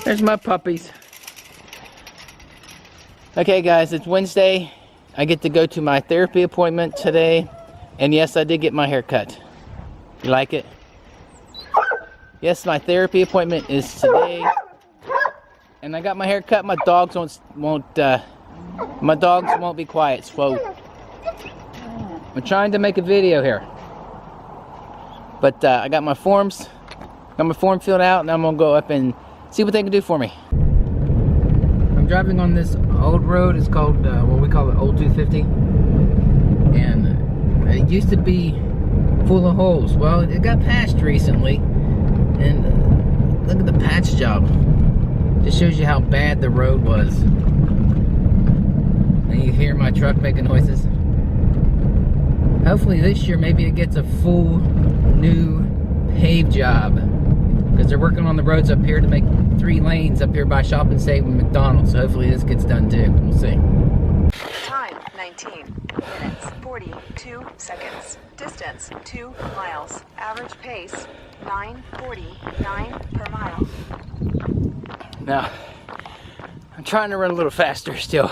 There's my puppies. Okay guys, it's Wednesday. I get to go to my therapy appointment today. And yes, I did get my hair cut. You like it? Yes, my therapy appointment is today. And I got my hair cut. My dogs won't be quiet, so I'm trying to make a video here. But I got my forms. Got my form filled out, and I'm gonna go up and see what they can do for me. I'm driving on this old road. It's called what we call it, Old 250, and it used to be full of holes. Well, it got patched recently, and look at the patch job. Just shows you how bad the road was. And you hear my truck making noises. Hopefully this year maybe it gets a full new pave job, because they're working on the roads up here to make 3 lanes up here by Shop and Save and McDonald's. So hopefully this gets done too. We'll see. Time 19 minutes 42 seconds. Distance 2 miles. Average pace 9:49 per mile. Now I'm trying to run a little faster still,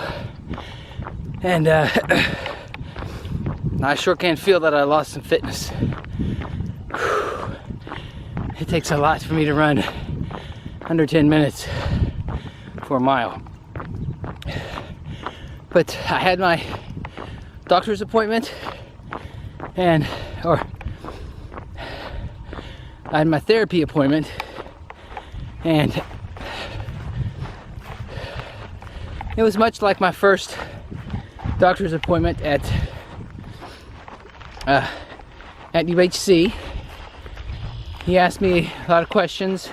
and I sure can feel that I lost some fitness. It takes a lot for me to run under 10 minutes for a mile. But I had my doctor's appointment, I had my therapy appointment, and it was much like my first doctor's appointment at UHC. He asked me a lot of questions.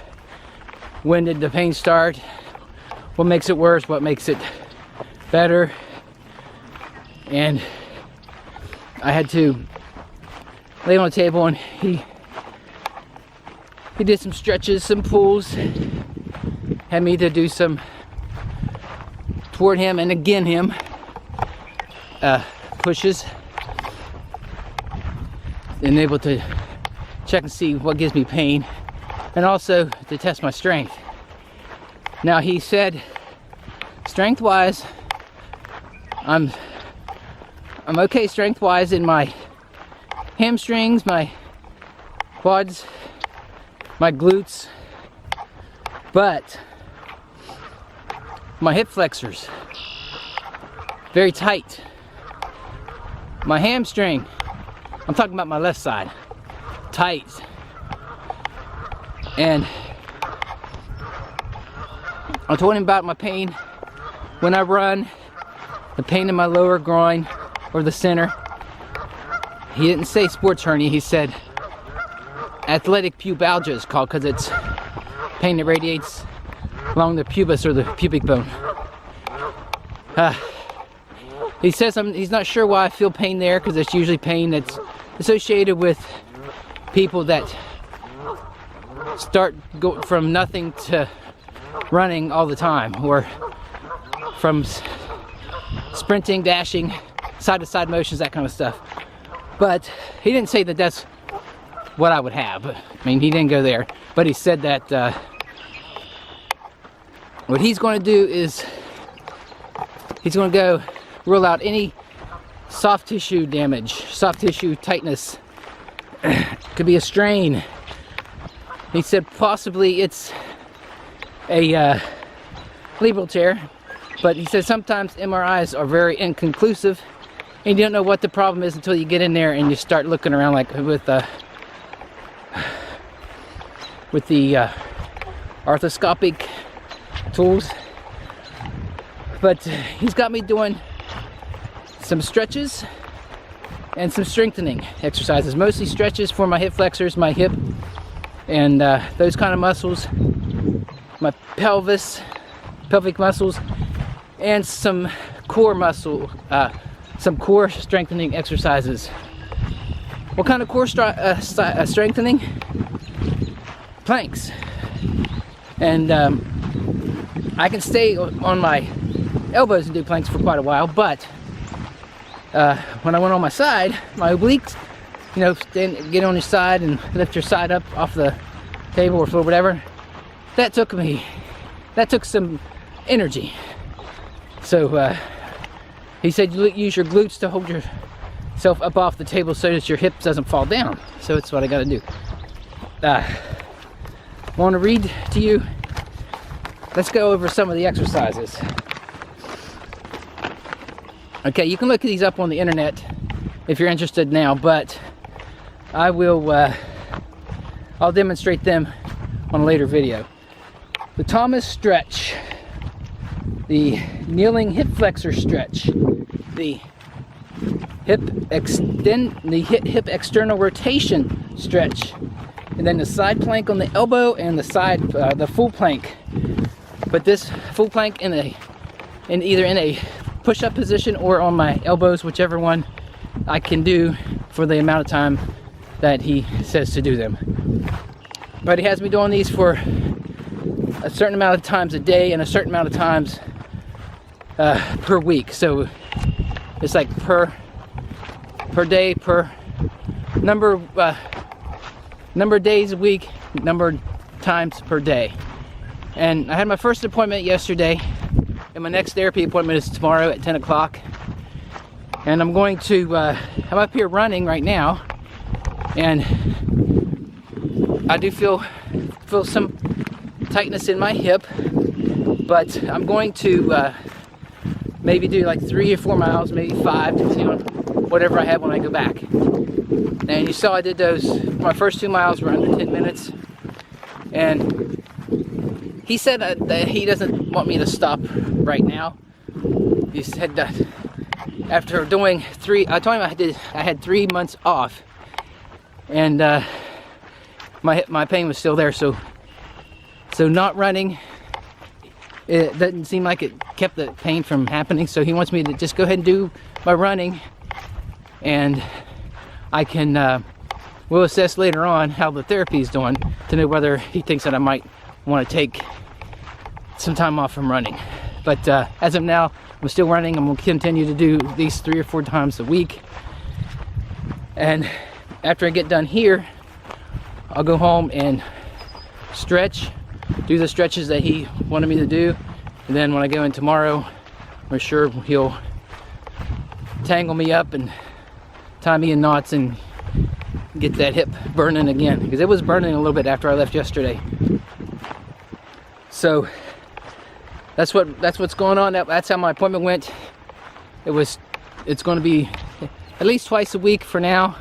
When did the pain start? What makes it worse? What makes it better? And I had to lay on a table, and he did some stretches, some pulls, had me to do some toward him and again him pushes, and able to check and see what gives me pain, and also to test my strength. Now he said, strength wise, I'm okay strength wise in my hamstrings, my quads, my glutes, but my hip flexors very tight. My hamstring, I'm talking about my left side, tight. And I told him about my pain when I run, the pain in my lower groin or the center. He didn't say sports hernia, he said athletic pubalgia is called, because it's pain that radiates along the pubis or the pubic bone. He says he's not sure why I feel pain there, because it's usually pain that's associated with people that go from nothing to running all the time, or from sprinting, dashing, side-to-side motions, that kind of stuff. But he didn't say that that's what I would have. I mean, he didn't go there, but he said that what he's going to do is he's going to go rule out any soft tissue damage, soft tissue tightness. Could be a strain. He said possibly it's a labral tear, but he said sometimes MRIs are very inconclusive, and you don't know what the problem is until you get in there and you start looking around, like with the arthroscopic tools. But he's got me doing some stretches and some strengthening exercises, mostly stretches for my hip flexors, my hip, and those kind of muscles, my pelvic muscles, and some core muscle, some core strengthening exercises. What kind of core strengthening? Planks. And I can stay on my elbows and do planks for quite a while, but when I went on my side, my obliques, you know, get on your side and lift your side up off the table or floor, whatever, that took me that took some energy. So he said you use your glutes to hold yourself up off the table so that your hips doesn't fall down. So that's what I got to do. Want to read to you? Let's go over some of the exercises. Okay, you can look these up on the internet if you're interested now, but I will I'll demonstrate them on a later video. The Thomas stretch, the kneeling hip flexor stretch, the hip external rotation stretch, and then the side plank on the elbow and the full plank. But this full plank either in a push-up position or on my elbows, whichever one I can do for the amount of time that he says to do them. But he has me doing these for a certain amount of times a day and a certain amount of times per week. So it's like per day, per number of days a week, number of times per day. And I had my first appointment yesterday, and my next therapy appointment is tomorrow at 10 o'clock. And I'm going to, I'm up here running right now, and I do feel some tightness in my hip, but I'm going to maybe do like 3 or 4 miles, maybe 5, depending on whatever I have when I go back. And you saw I did those, my first 2 miles were under 10 minutes, and he said that he doesn't want me to stop right now. He said that after doing I told him I had 3 months off, and my pain was still there, so not running, it doesn't seem like it kept the pain from happening. So he wants me to just go ahead and do my running, and I can we'll assess later on how the therapy is doing to know whether he thinks that I might want to take some time off from running. But as of now, I'm still running. I'm going to continue to do these 3 or 4 times a week, and after I get done here, I'll go home and stretch, do the stretches that he wanted me to do, and then when I go in tomorrow, I'm sure he'll tangle me up and tie me in knots and get that hip burning again, because it was burning a little bit after I left yesterday. So that's what's going on. That's how my appointment went. It's going to be at least twice a week for now,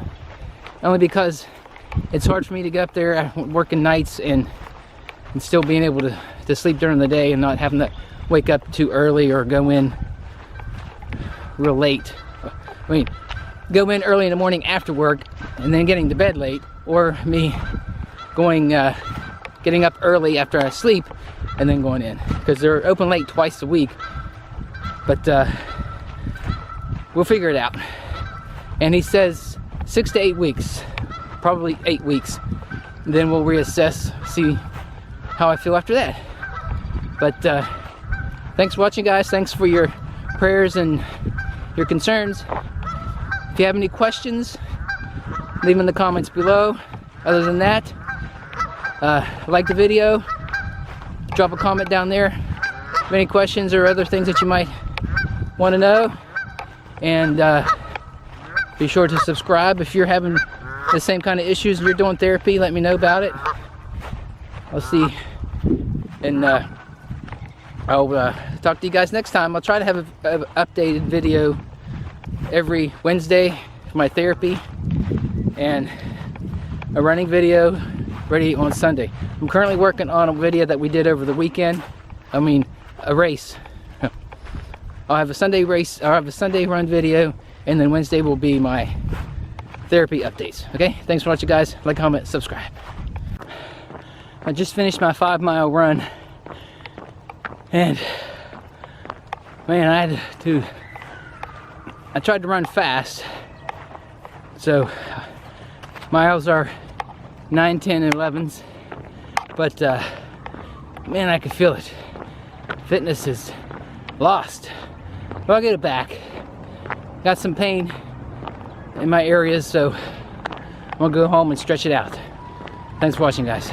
only because it's hard for me to get up there working nights and still being able to sleep during the day and not having to wake up too early or go in real late. I mean, go in early in the morning after work and then getting to bed late, or me getting up early after I sleep and then going in, because they're open late twice a week. But we'll figure it out. And he says 6 to 8 weeks, probably 8 weeks. Then we'll reassess, see how I feel after that. But thanks for watching, guys. Thanks for your prayers and your concerns. If you have any questions, leave them in the comments below. Other than that, like the video, drop a comment down there. Have any questions or other things that you might want to know, and be sure to subscribe if you're having the same kind of issues and you're doing therapy. Let me know about it. I'll see, and I'll talk to you guys next time. I'll try to have an updated video every Wednesday for my therapy, and a running video ready on Sunday. I'm currently working on a video that we did over the weekend. I mean, a race. I'll have a Sunday race, I'll have a Sunday run video, and then Wednesday will be my therapy updates. Okay, thanks for watching, guys. Like, comment, subscribe. I just finished my 5-mile run, and man, I tried to run fast, so miles are 9, 10, and 11s, but man, I can feel it. Fitness is lost. But I'll get it back. Got some pain in my areas, so I'm gonna go home and stretch it out. Thanks for watching, guys.